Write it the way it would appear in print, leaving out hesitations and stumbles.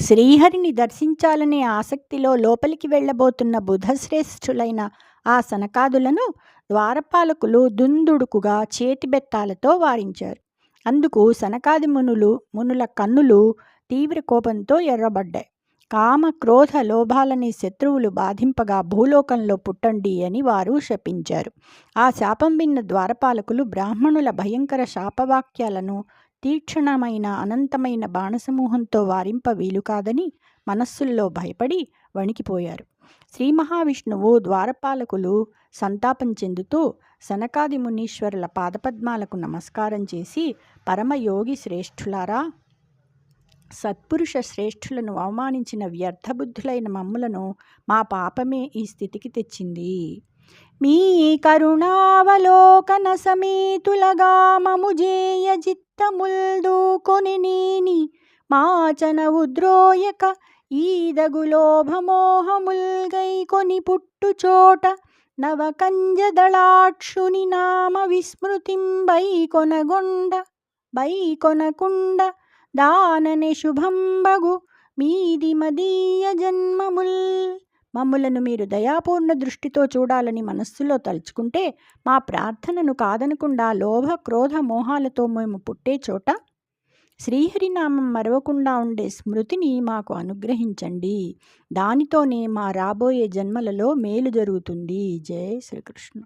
శ్రీహరిని దర్శించాలనే ఆసక్తిలో లోపలికి వెళ్ళబోతున్న బుధశ్రేష్ఠులైన ఆ సనకాదులను ద్వారపాలకులు దుందుడుకుగా చేతిబెత్తాలతో వారించారు. అందుకు సనకాది మునుల కన్నులు తీవ్ర కోపంతో ఎర్రబడ్డాయి. కామ క్రోధ లోభాలని శత్రువులు బాధింపగా భూలోకంలో పుట్టండి అని వారు శపించారు. ఆ శాపం విన్న ద్వారపాలకులు బ్రాహ్మణుల భయంకర శాపవాక్యాలను తీక్షణమైన అనంతమైన బాణసమూహంతో వారింప వీలు కాదని మనస్సుల్లో భయపడి వణికిపోయారు. శ్రీ మహావిష్ణువు ద్వారపాలకులు సంతాపం చెందుతూ సనకాది మునీశ్వరుల పాదపద్మాలకు నమస్కారం చేసి, పరమయోగి శ్రేష్ఠులారా, సత్పురుష శ్రేష్ఠులను అవమానించిన వ్యర్థబుద్ధులైన మమ్ములను మా పాపమే ఈ స్థితికి తెచ్చింది. మీ కరుణావలోకన సమేతులగా మము జేయ జిత్తముల్దూకొని నేని మాచన ఉద్రోయక ఈదగులోభమోహముల్గై కొని పుట్టు చోట నవకంజదళాక్షుని నామ విస్మృతిం బైకొనకుండ దాననే శుభంబగు మీది మదీయ జన్మముల్. మమ్ములను మీరు దయాపూర్ణ దృష్టితో చూడాలని మనస్సులో తలుచుకుంటే మా ప్రార్థనను కాదనకుండా లోభ క్రోధ మోహాలతో మేము పుట్టే చోట శ్రీహరినామం మరవకుండా ఉండే స్మృతిని మాకు అనుగ్రహించండి. దానితోనే మా రాబోయే జన్మలలో మేలు జరుగుతుంది. జై శ్రీకృష్ణ.